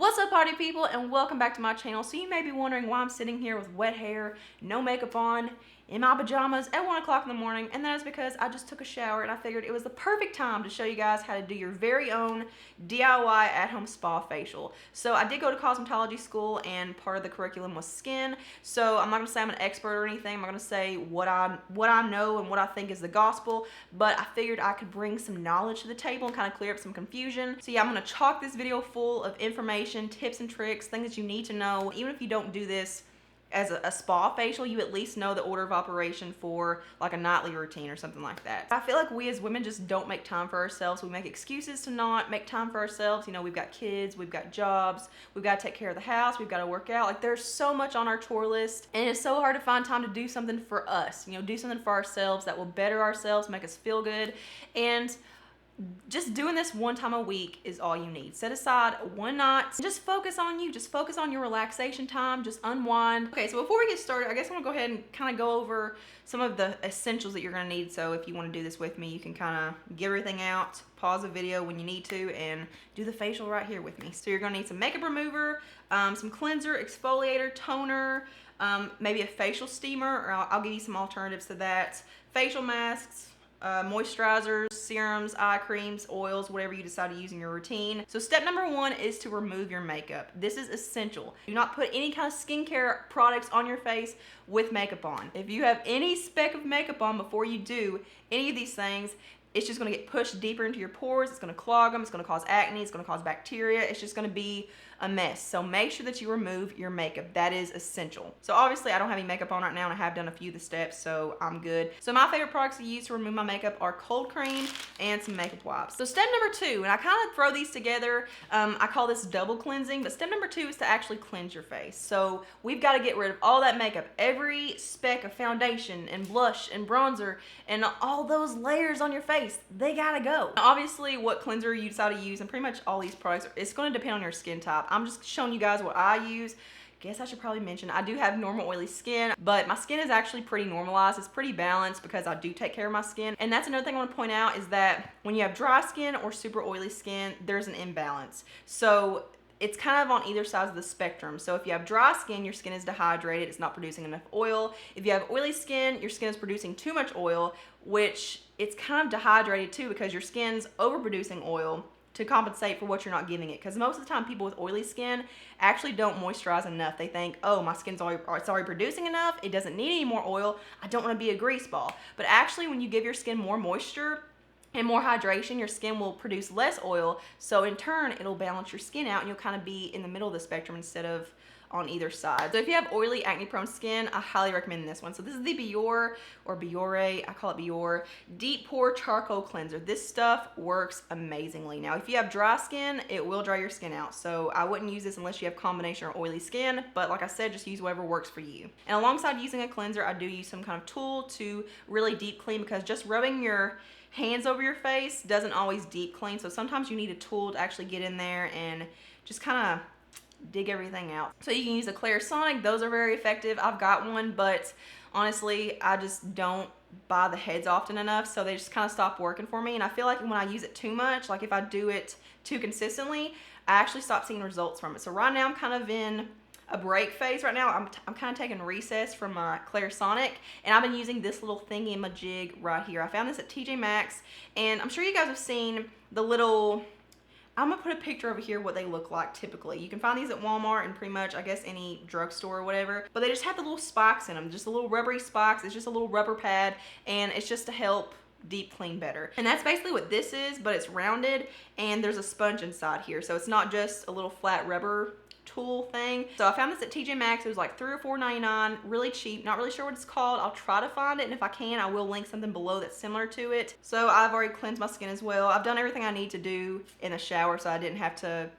What's up, party people, and welcome back to my channel. So you may be wondering why I'm sitting here with wet hair, no makeup on, in my pajamas at 1 o'clock in the morning, and that is because I just took a shower and I figured it was the perfect time to show you guys how to do your very own DIY at-home spa facial. So I did go to cosmetology school and part of the curriculum was skin, so I'm not going to say I'm an expert or anything. I'm not going to say what I know and what I think is the gospel, but I figured I could bring some knowledge to the table and kind of clear up some confusion. So yeah, I'm going to chock this video full of information, tips and tricks, things that you need to know. Even if you don't do this as a spa facial, you at least know the order of operation for like a nightly routine or something like that. I feel like we as women just don't make time for ourselves. We make excuses to not make time for ourselves. You know, we've got kids, we've got jobs, we've got to take care of the house, we've got to work out. Like, there's so much on our chore list, and it's so hard to find time to do something for us, you know, do something for ourselves that will better ourselves, make us feel good. And just doing this one time a week is all you need. Set aside one night, just focus on you, just focus on your relaxation time, just unwind. Okay, so before we get started, I guess I'm gonna go ahead and kind of go over some of the essentials that you're gonna need. So if you wanna do this with me, you can kind of get everything out, pause the video when you need to, and do the facial right here with me. So you're gonna need some makeup remover, some cleanser, exfoliator, toner, maybe a facial steamer, or I'll give you some alternatives to that, facial masks, moisturizers, serums, eye creams, oils, whatever you decide to use in your routine. So step number one is to remove your makeup. This is essential. Do not put any kind of skincare products on your face with makeup on. If you have any speck of makeup on before you do any of these things, it's just going to get pushed deeper into your pores. It's going to clog them. It's going to cause acne. It's going to cause bacteria. It's just going to be a mess. So make sure that you remove your makeup. That is essential. So obviously I don't have any makeup on right now, and I have done a few of the steps, so I'm good. So my favorite products to use to remove my makeup are cold cream and some makeup wipes. So step number two, and I kind of throw these together, I call this double cleansing, but step number two is to actually cleanse your face. So we've got to get rid of all that makeup, every speck of foundation and blush and bronzer and all those layers on your face. They gotta go. Now, obviously what cleanser you decide to use, and pretty much all these products, it's going to depend on your skin type. I'm just showing you guys what I use. Guess I should probably mention I do have normal oily skin, but my skin is actually pretty normalized. It's pretty balanced because I do take care of my skin. And that's another thing I want to point out, is that when you have dry skin or super oily skin, there's an imbalance. So it's kind of on either side of the spectrum. So if you have dry skin, your skin is dehydrated, it's not producing enough oil. If you have oily skin, your skin is producing too much oil, which it's kind of dehydrated too, because your skin's overproducing oil to compensate for what you're not giving it. Because most of the time people with oily skin actually don't moisturize enough. They think, oh, my skin's it's already producing enough, it doesn't need any more oil, I don't want to be a grease ball. But actually, when you give your skin more moisture and more hydration, your skin will produce less oil, so in turn it'll balance your skin out, and you'll kind of be in the middle of the spectrum instead of on either side. So if you have oily, acne prone skin, I highly recommend this one. So this is the Pore, or Pore, I call it Pore, Deep Pore Charcoal Cleanser. This stuff works amazingly. Now if you have dry skin, it will dry your skin out, so I wouldn't use this unless you have combination or oily skin, but like I said, just use whatever works for you. And alongside using a cleanser, I do use some kind of tool to really deep clean, because just rubbing your hands over your face doesn't always deep clean. So sometimes you need a tool to actually get in there and just kind of dig everything out. So you can use a Clarisonic. Those are very effective. I've got one, but honestly I just don't buy the heads often enough, so they just kind of stop working for me. And I feel like when I use it too much, like if I do it too consistently, I actually stop seeing results from it. So right now I'm kind of in a break phase right now. I'm kind of taking recess from my Clarisonic, and I've been using this little thingy-majig right here. I found this at TJ Maxx, and I'm sure you guys have seen the little, I'm gonna put a picture over here what they look like typically. You can find these at Walmart and pretty much, I guess, any drugstore or whatever, but they just have the little spikes in them, just the little rubbery spikes. It's just a little rubber pad, and it's just to help deep clean better. And that's basically what this is, but it's rounded, and there's a sponge inside here, so it's not just a little flat rubber tool thing. So I found this at TJ Maxx. It was like $3 or $4.99, really cheap. Not really sure what it's called. I'll try to find it, and if I can, I will link something below that's similar to it. So I've already cleansed my skin as well. I've done everything I need to do in the shower, so I didn't have to,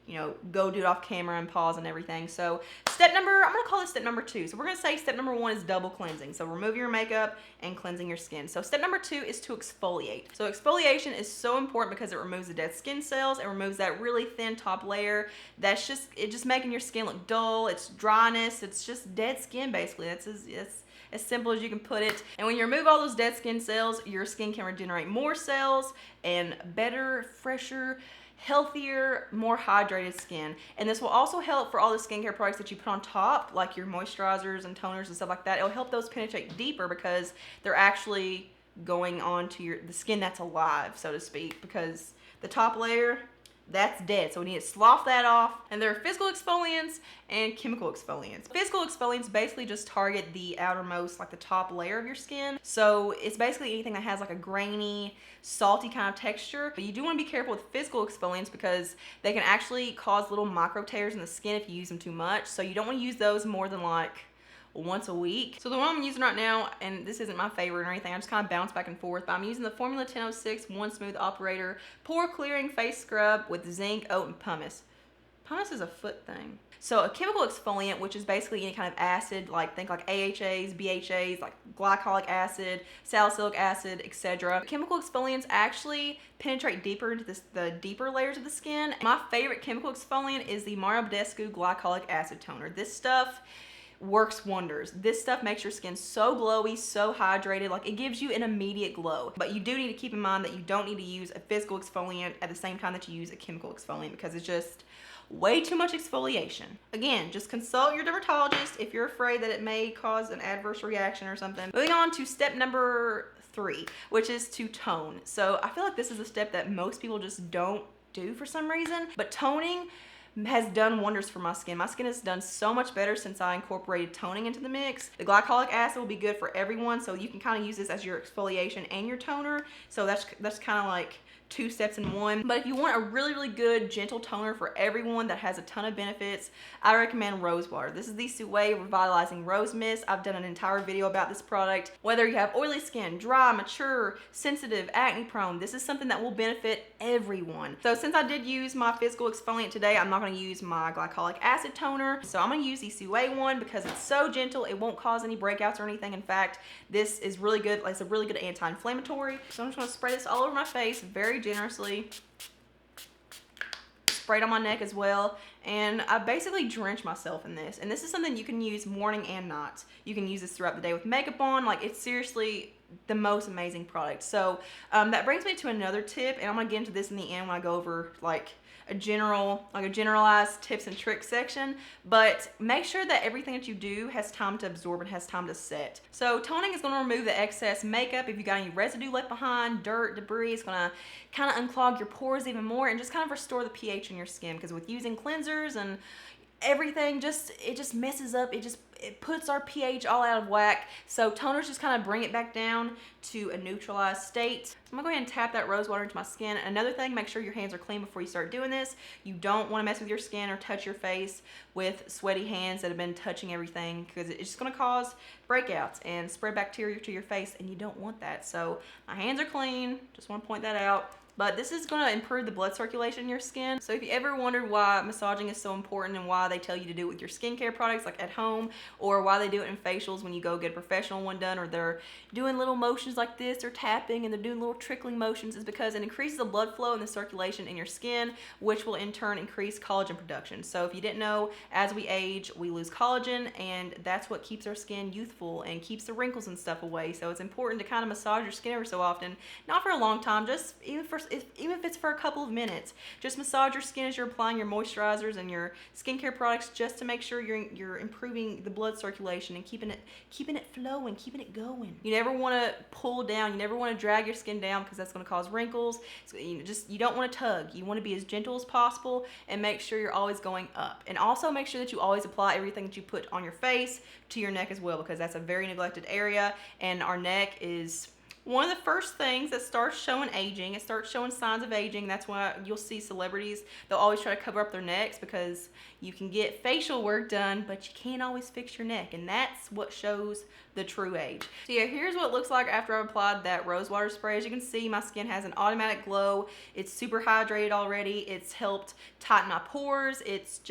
you know, go do it off camera and pause and everything. So I'm gonna call this step number two. So we're gonna say step number one is double cleansing. So removing your makeup and cleansing your skin. So step number two is to exfoliate. So exfoliation is so important because it removes the dead skin cells. It removes that really thin top layer that's just making your skin look dull. It's dryness. It's just dead skin basically. That's as simple as you can put it. And when you remove all those dead skin cells, your skin can regenerate more cells and better, fresher, healthier, more hydrated skin. And this will also help for all the skincare products that you put on top, like your moisturizers and toners and stuff like that. It'll help those penetrate deeper because they're actually going on to the skin that's alive, so to speak, because the top layer, that's dead. So we need to slough that off. And there are physical exfoliants and chemical exfoliants. Physical exfoliants basically just target the outermost, like the top layer of your skin. So it's basically anything that has like a grainy, salty kind of texture. But you do want to be careful with physical exfoliants because they can actually cause little micro tears in the skin if you use them too much. So you don't want to use those more than like once a week. So the one I'm using right now, and this isn't my favorite or anything, I just kind of bounce back and forth, but I'm using the Formula 1006 One Smooth Operator Pore Clearing Face Scrub with zinc, oat, and pumice. Pumice is a foot thing. So a chemical exfoliant, which is basically any kind of acid, like think like AHAs, BHAs, like glycolic acid, salicylic acid, etc. Chemical exfoliants actually penetrate deeper into the deeper layers of the skin. My favorite chemical exfoliant is the Mario Badescu Glycolic Acid Toner. This stuff works wonders. This stuff makes your skin so glowy, so hydrated, like it gives you an immediate glow. But you do need to keep in mind that you don't need to use a physical exfoliant at the same time that you use a chemical exfoliant because it's just way too much exfoliation. Again, just consult your dermatologist if you're afraid that it may cause an adverse reaction or something. Moving on to step number 3, which is to tone. So I feel like this is a step that most people just don't do for some reason, but toning has done wonders for my skin. My skin has done so much better since I incorporated toning into the mix. The glycolic acid will be good for everyone, so you can kind of use this as your exfoliation and your toner. So that's kind of like 2 steps in one. But if you want a really, really good gentle toner for everyone that has a ton of benefits, I recommend rose water. This is the Sue Revitalizing Rose Mist. I've done an entire video about this product. Whether you have oily skin, dry, mature, sensitive, acne prone, this is something that will benefit everyone. So since I did use my physical exfoliant today, I'm not going to use my glycolic acid toner. So I'm going to use the Sue one because it's so gentle. It won't cause any breakouts or anything. In fact, this is really good. It's a really good anti-inflammatory. So I'm just going to spray this all over my face very generously. Spray it on my neck as well, and I basically drench myself in this. And this is something you can use morning and night. You can use this throughout the day with makeup on. Like, it's seriously the most amazing product. So that brings me to another tip, and I'm gonna get into this in the end when I go over like a generalized tips and tricks section. But make sure that everything that you do has time to absorb and has time to set. So toning is going to remove the excess makeup. If you got any residue left behind, dirt, debris, it's going to kind of unclog your pores even more and just kind of restore the pH in your skin, because with using cleansers and everything, it just messes up. It puts our pH all out of whack. So toners just kind of bring it back down to a neutralized state. So I'm gonna go ahead and tap that rose water into my skin. Another thing, make sure your hands are clean before you start doing this. You don't want to mess with your skin or touch your face with sweaty hands that have been touching everything, because it's just gonna cause breakouts and spread bacteria to your face, and you don't want that. So my hands are clean, just want to point that out. But this is going to improve the blood circulation in your skin. So if you ever wondered why massaging is so important and why they tell you to do it with your skincare products like at home, or why they do it in facials when you go get a professional one done, or they're doing little motions like this, they're tapping and they're doing little trickling motions, is because it increases the blood flow and the circulation in your skin, which will in turn increase collagen production. So if you didn't know, as we age, we lose collagen, and that's what keeps our skin youthful and keeps the wrinkles and stuff away. So it's important to kind of massage your skin every so often, not for a long time, just even if it's for a couple of minutes. Just massage your skin as you're applying your moisturizers and your skincare products, just to make sure you're improving the blood circulation and keeping it flowing, keeping it going. You never want to pull down, you never want to drag your skin down, because that's going to cause wrinkles. So, you don't want to tug. You want to be as gentle as possible and make sure you're always going up. And also make sure that you always apply everything that you put on your face to your neck as well, because that's a very neglected area, and our neck is one of the first things that starts showing aging. It starts showing signs of aging. That's why you'll see celebrities, they'll always try to cover up their necks, because you can get facial work done, but you can't always fix your neck, and that's what shows the true age. So yeah, here's what it looks like after I've applied that rose water spray. As you can see, my skin has an automatic glow. It's super hydrated already. It's helped tighten my pores. It's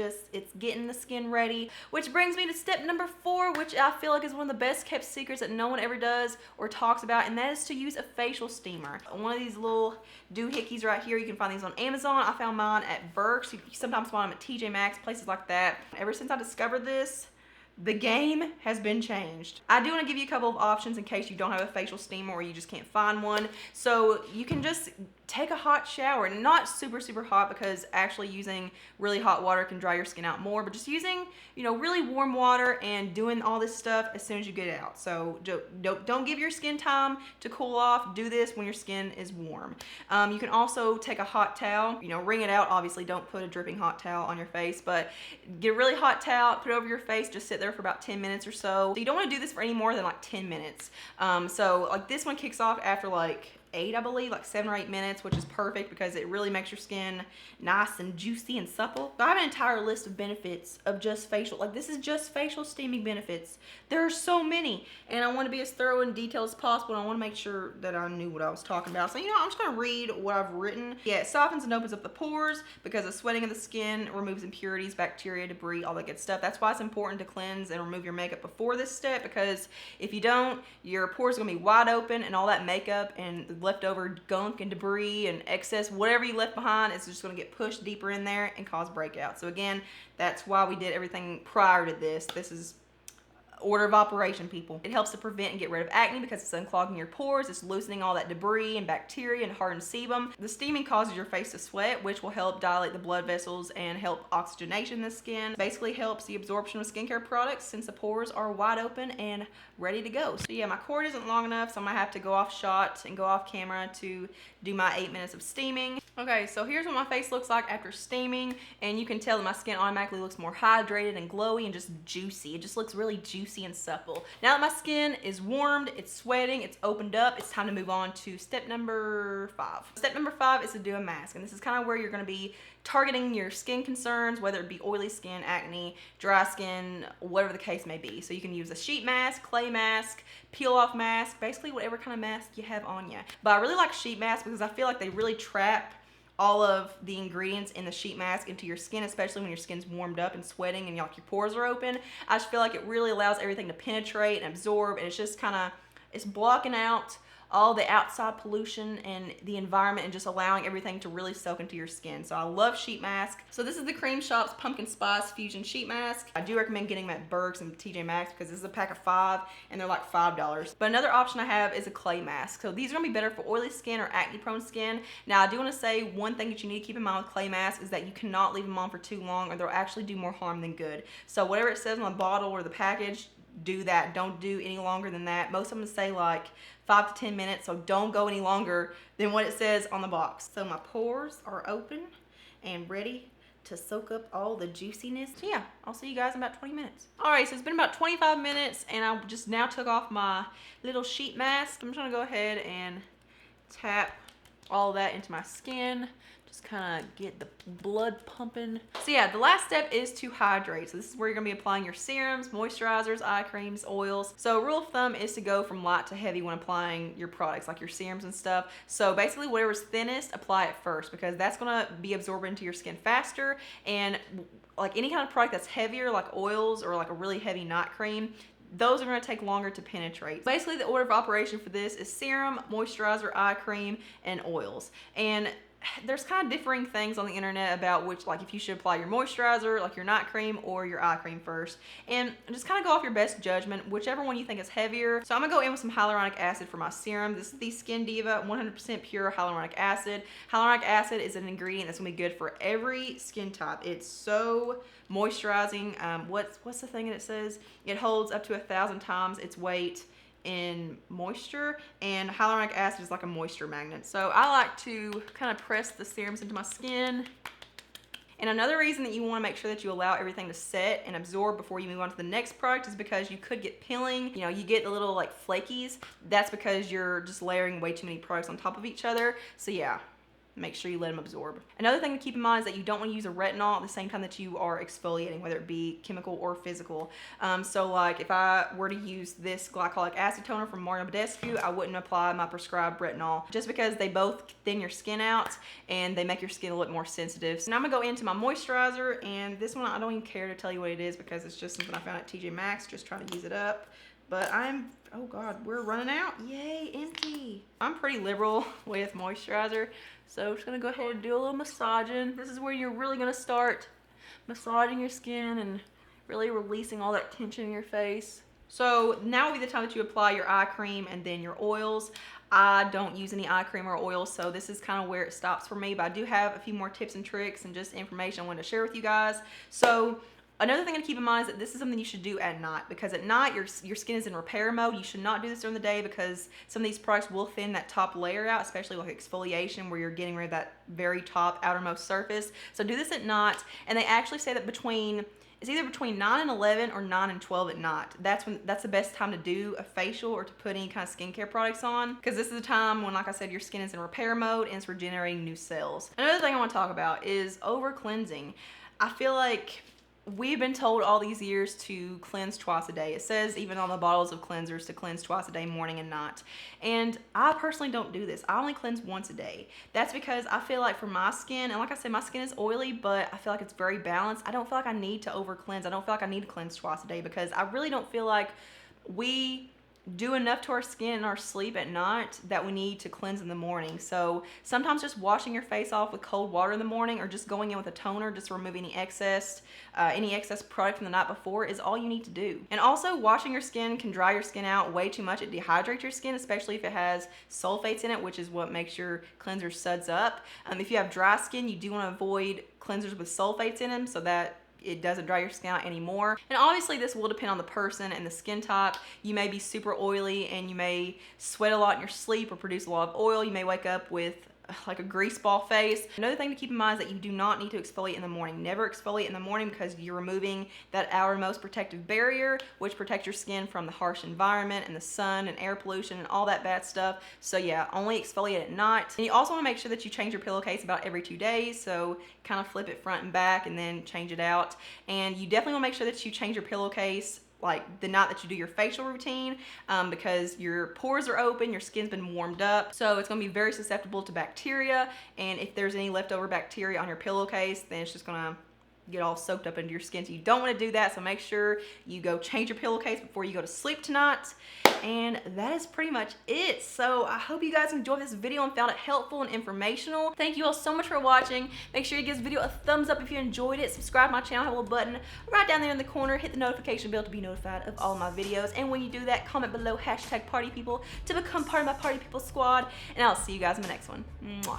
getting the skin ready. Which brings me to step number 4, which I feel like is one of the best kept secrets that no one ever does or talks about, and that is to use a facial steamer. One of these little doohickeys right here, you can find these on Amazon. I found mine at Burke's. You sometimes find them at TJ Maxx, places like that. Ever since I discovered this, the game has been changed. I do want to give you a couple of options in case you don't have a facial steamer or you just can't find one. So you can just take a hot shower, and not super hot, because actually using really hot water can dry your skin out more, but just using, you know, really warm water and doing all this stuff as soon as you get out. So don't give your skin time to cool off. Do this when your skin is warm. You can also take a hot towel, you know, wring it out. Obviously don't put a dripping hot towel on your face, but get a really hot towel, put it over your face, just sit there for about 10 minutes or so. So you don't want to do this for any more than like 10 minutes. So like this one kicks off after like 8, I believe, like 7 or 8 minutes, which is perfect because it really makes your skin nice and juicy and supple. So I have an entire list of benefits of just facial. Like, this is just facial steaming benefits. There are so many, and I want to be as thorough and detailed as possible, and I want to make sure that I knew what I was talking about. So, you know, I'm just going to read what I've written. Yeah, it softens and opens up the pores because the sweating of the skin removes impurities, bacteria, debris, all that good stuff. That's why it's important to cleanse and remove your makeup before this step, because if you don't, your pores are going to be wide open, and all that makeup and leftover gunk and debris and excess, whatever you left behind, is just going to get pushed deeper in there and cause breakouts. So again, that's why we did everything prior to this. This is order of operation, people. It helps to prevent and get rid of acne because it's unclogging your pores, it's loosening all that debris and bacteria and hardened sebum. The steaming causes your face to sweat, which will help dilate the blood vessels and help oxygenation in the skin. Basically helps the absorption of skincare products since the pores are wide open and ready to go. So yeah, my cord isn't long enough, so I'm gonna have to go off shot and go off camera to do my 8 minutes of steaming. Okay, so here's what my face looks like after steaming, and you can tell that my skin automatically looks more hydrated and glowy and just juicy. It just looks really juicy and supple. Now that my skin is warmed, it's sweating, it's opened up, it's time to move on to step number 5. Step number 5 is to do a mask, and this is kind of where you're going to be targeting your skin concerns, whether it be oily skin, acne, dry skin, whatever the case may be. So you can use a sheet mask, clay mask, peel off mask, basically whatever kind of mask you have on you. But I really like sheet masks because I feel like they really trap all of the ingredients in the sheet mask into your skin, especially when your skin's warmed up and sweating and like your pores are open. I just feel like it really allows everything to penetrate and absorb, and it's just kind of, it's blocking out all the outside pollution and the environment and just allowing everything to really soak into your skin. So I love sheet mask. So this is the Cream Shop's Pumpkin Spice Fusion Sheet Mask. I do recommend getting them at Berg's and TJ Maxx because this is a pack of 5 and they're like $5. But another option I have is a clay mask. So these are gonna be better for oily skin or acne prone skin. Now I do wanna say one thing that you need to keep in mind with clay masks is that you cannot leave them on for too long or they'll actually do more harm than good. So whatever it says on the bottle or the package, do that. Don't do any longer than that. Most of them say like 5 to 10 minutes, so don't go any longer than what it says on the box. So my pores are open and ready to soak up all the juiciness. So yeah, I'll see you guys in about 20 minutes. All right, so it's been about 25 minutes and I just now took off my little sheet mask. I'm just gonna go ahead and tap all that into my skin. Just kind of get the blood pumping. So yeah, the last step is to hydrate. So this is where you're gonna be applying your serums, moisturizers, eye creams, oils. So rule of thumb is to go from light to heavy when applying your products, like your serums and stuff. So basically whatever's thinnest, apply it first because that's gonna be absorbed into your skin faster. And like any kind of product that's heavier, like oils or like a really heavy night cream, those are going to take longer to penetrate. Basically, the order of operation for this is serum, moisturizer, eye cream, and oils. And there's kind of differing things on the internet about which, like if you should apply your moisturizer, like your night cream or your eye cream first. And just kind of go off your best judgment, whichever one you think is heavier. So I'm gonna go in with some hyaluronic acid for my serum. This is the Skin Diva 100% pure hyaluronic acid. Hyaluronic acid is an ingredient that's gonna be good for every skin type. It's so moisturizing. What's the thing that it says? It holds up to 1,000 times its weight in moisture, and hyaluronic acid is like a moisture magnet. So I like to kind of press the serums into my skin. And another reason that you want to make sure that you allow everything to set and absorb before you move on to the next product is because you could get peeling. You know, you get the little like flakies. That's because you're just layering way too many products on top of each other. So yeah, make sure you let them absorb. Another thing to keep in mind is that you don't want to use a retinol at the same time that you are exfoliating, whether it be chemical or physical. So like if I were to use this glycolic acid toner from Mario Badescu, I wouldn't apply my prescribed retinol just because they both thin your skin out and they make your skin look more sensitive. So now I'm gonna go into my moisturizer, and this one I don't even care to tell you what it is because it's just something I found at TJ Maxx, just trying to use it up. But oh God, we're running out. Yay, empty. I'm pretty liberal with moisturizer, so I'm just gonna go ahead and do a little massaging. This is where you're really gonna start massaging your skin and really releasing all that tension in your face. So now would be the time that you apply your eye cream and then your oils. I don't use any eye cream or oil, so this is kind of where it stops for me, but I do have a few more tips and tricks and just information I wanted to share with you guys. So another thing to keep in mind is that this is something you should do at night, because at night your skin is in repair mode. You should not do this during the day because some of these products will thin that top layer out, especially like exfoliation, where you're getting rid of that very top outermost surface. So do this at night, and they actually say that it's either between 9 and 11 or 9 and 12 at night. That's the best time to do a facial or to put any kind of skincare products on, because this is the time when, like I said, your skin is in repair mode and it's regenerating new cells. Another thing I want to talk about is over cleansing. I feel like we've been told all these years to cleanse twice a day. It says even on the bottles of cleansers to cleanse twice a day, morning and night. And I personally don't do this. I only cleanse once a day. That's because I feel like for my skin, and like I said, my skin is oily, but I feel like it's very balanced. I don't feel like I need to over cleanse. I don't feel like I need to cleanse twice a day, because I really don't feel like we do enough to our skin in our sleep at night that we need to cleanse in the morning. So sometimes just washing your face off with cold water in the morning, or just going in with a toner, just removing any excess product from the night before, is all you need to do. And also, washing your skin can dry your skin out way too much. It dehydrates your skin, especially if it has sulfates in it, which is what makes your cleanser suds up. If you have dry skin, you do want to avoid cleansers with sulfates in them so that it doesn't dry your skin out anymore. And obviously this will depend on the person and the skin type. You may be super oily and you may sweat a lot in your sleep or produce a lot of oil. You may wake up with like a grease ball face. Another thing to keep in mind is that you do not need to exfoliate in the morning. Never exfoliate in the morning, because you're removing that outermost protective barrier, which protects your skin from the harsh environment and the sun and air pollution and all that bad stuff. So yeah, only exfoliate at night. And you also want to make sure that you change your pillowcase about every 2 days. So kind of flip it front and back and then change it out. And you definitely want to make sure that you change your pillowcase like the night that you do your facial routine, because your pores are open, your skin's been warmed up, so it's going to be very susceptible to bacteria. And if there's any leftover bacteria on your pillowcase, then it's just going to get all soaked up into your skin. So you don't want to do that. So make sure you go change your pillowcase before you go to sleep tonight. And that is pretty much it. So I hope you guys enjoyed this video and found it helpful and informational. Thank you all so much for watching. Make sure you give this video a thumbs up if you enjoyed it. Subscribe to my channel, have a little button right down there in the corner. Hit the notification bell to be notified of all my videos. And when you do that, comment below #partypeople to become part of my Party People squad. And I'll see you guys in the next one. Mwah.